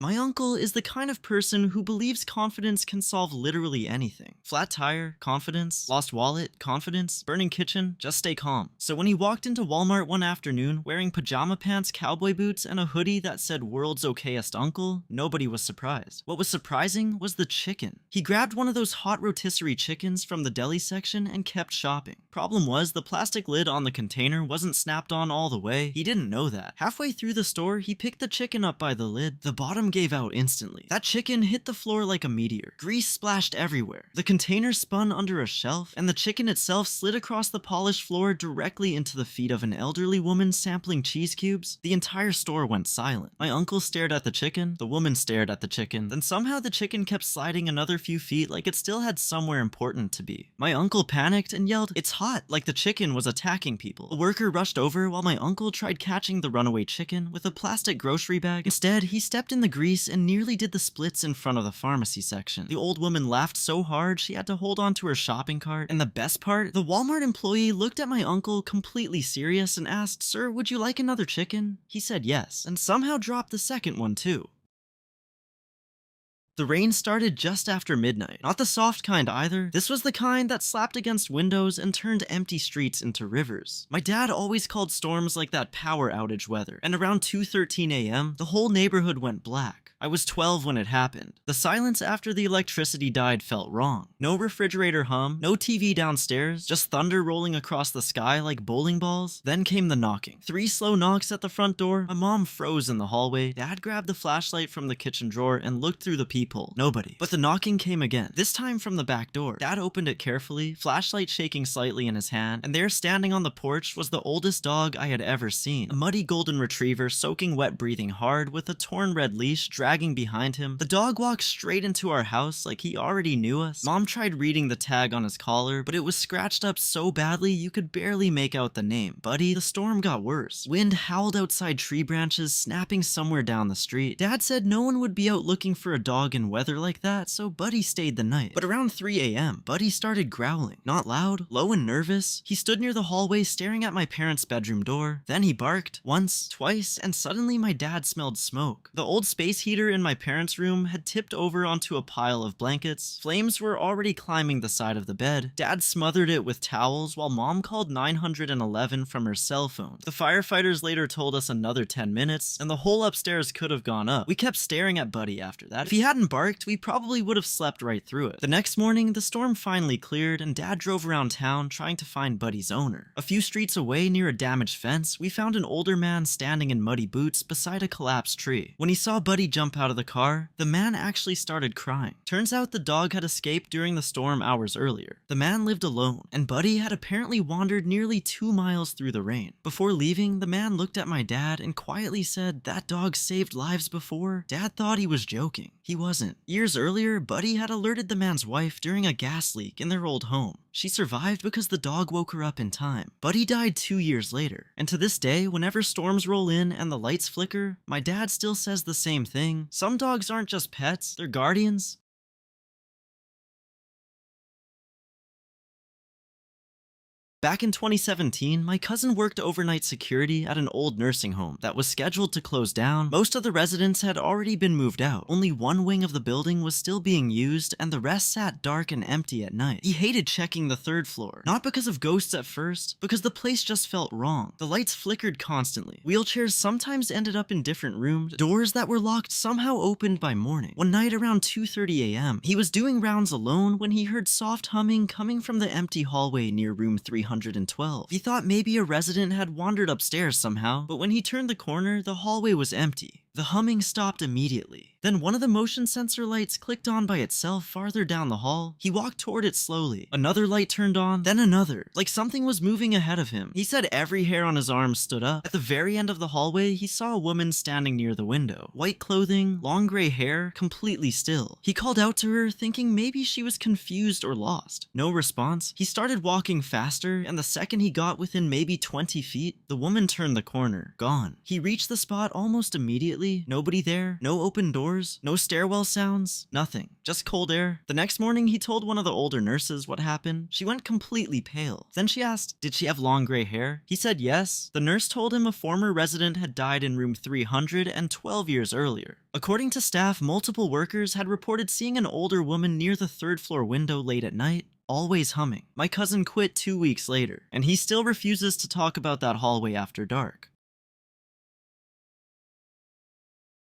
My uncle is the kind of person who believes confidence can solve literally anything. Flat tire, confidence. Lost wallet, confidence. Burning kitchen, just stay calm. So when he walked into Walmart one afternoon wearing pajama pants, cowboy boots, and a hoodie that said "World's Okayest Uncle," nobody was surprised. What was surprising was the chicken. He grabbed one of those hot rotisserie chickens from the deli section and kept shopping. Problem was, the plastic lid on the container wasn't snapped on all the way. He didn't know that. Halfway through the store, he picked the chicken up by the lid. The bottom gave out instantly. That chicken hit the floor like a meteor. Grease splashed everywhere. The container spun under a shelf, and the chicken itself slid across the polished floor directly into the feet of an elderly woman sampling cheese cubes. The entire store went silent. My uncle stared at the chicken, the woman stared at the chicken, then somehow the chicken kept sliding another few feet like it still had somewhere important to be. My uncle panicked and yelled, "It's hot," like the chicken was attacking people. A worker rushed over while my uncle tried catching the runaway chicken with a plastic grocery bag. Instead, he stepped in the grease and nearly did the splits in front of the pharmacy section. The old woman laughed so hard she had to hold on to her shopping cart. And the best part, the Walmart employee looked at my uncle completely serious and asked, "Sir, would you like another chicken?" He said yes, and somehow dropped the second one too. The rain started just after midnight. Not the soft kind either. This was the kind that slapped against windows and turned empty streets into rivers. My dad always called storms like that power outage weather, and around 2:13 a.m., the whole neighborhood went black. I was 12 when it happened. The silence after the electricity died felt wrong. No refrigerator hum, no TV downstairs, just thunder rolling across the sky like bowling balls. Then came the knocking. 3 slow knocks at the front door. My mom froze in the hallway. Dad grabbed the flashlight from the kitchen drawer and looked through the peephole. Nobody. But the knocking came again, this time from the back door. Dad opened it carefully, flashlight shaking slightly in his hand, and there standing on the porch was the oldest dog I had ever seen. A muddy golden retriever soaking wet, breathing hard, with a torn red leash dragging behind him. The dog walked straight into our house like he already knew us. Mom tried reading the tag on his collar, but it was scratched up so badly you could barely make out the name. Buddy, the storm got worse. Wind howled outside tree branches, snapping somewhere down the street. Dad said no one would be out looking for a dog in weather like that, so Buddy stayed the night. But around 3 a.m., Buddy started growling. Not loud, low and nervous. He stood near the hallway staring at my parents' bedroom door. Then he barked, once, twice, and suddenly my dad smelled smoke. The old space heater in my parents' room had tipped over onto a pile of blankets. Flames were already climbing the side of the bed. Dad smothered it with towels while Mom called 911 from her cell phone. The firefighters later told us another 10 minutes, and the whole upstairs could have gone up. We kept staring at Buddy after that. If he hadn't barked, we probably would have slept right through it. The next morning, the storm finally cleared, and Dad drove around town trying to find Buddy's owner. A few streets away, near a damaged fence, we found an older man standing in muddy boots beside a collapsed tree. When he saw Buddy jump out of the car, the man actually started crying. Turns out the dog had escaped during the storm hours earlier. The man lived alone, and Buddy had apparently wandered nearly 2 miles through the rain. Before leaving, the man looked at my dad and quietly said, "That dog saved lives before." Dad thought he was joking. He wasn't. Years earlier, Buddy had alerted the man's wife during a gas leak in their old home. She survived because the dog woke her up in time. Buddy died 2 years later. And to this day, whenever storms roll in and the lights flicker, my dad still says the same thing. Some dogs aren't just pets, they're guardians. Back in 2017, my cousin worked overnight security at an old nursing home that was scheduled to close down. Most of the residents had already been moved out. Only one wing of the building was still being used, and the rest sat dark and empty at night. He hated checking the 3rd floor. Not because of ghosts at first, because the place just felt wrong. The lights flickered constantly. Wheelchairs sometimes ended up in different rooms. Doors that were locked somehow opened by morning. One night around 2:30 a.m., he was doing rounds alone when he heard soft humming coming from the empty hallway near room 312. He thought maybe a resident had wandered upstairs somehow, but when he turned the corner, the hallway was empty. The humming stopped immediately. Then one of the motion sensor lights clicked on by itself farther down the hall. He walked toward it slowly. Another light turned on, then another, like something was moving ahead of him. He said every hair on his arm stood up. At the very end of the hallway, he saw a woman standing near the window. White clothing, long gray hair, completely still. He called out to her, thinking maybe she was confused or lost. No response. He started walking faster, and the second he got within maybe 20 feet, the woman turned the corner, gone. He reached the spot almost immediately completely. Nobody there, no open doors, no stairwell sounds, nothing. Just cold air. The next morning, he told one of the older nurses what happened. She went completely pale. Then she asked, did she have long gray hair? He said yes. The nurse told him a former resident had died in room 312 years earlier. According to staff, multiple workers had reported seeing an older woman near the third floor window late at night, always humming. My cousin quit 2 weeks later, and he still refuses to talk about that hallway after dark.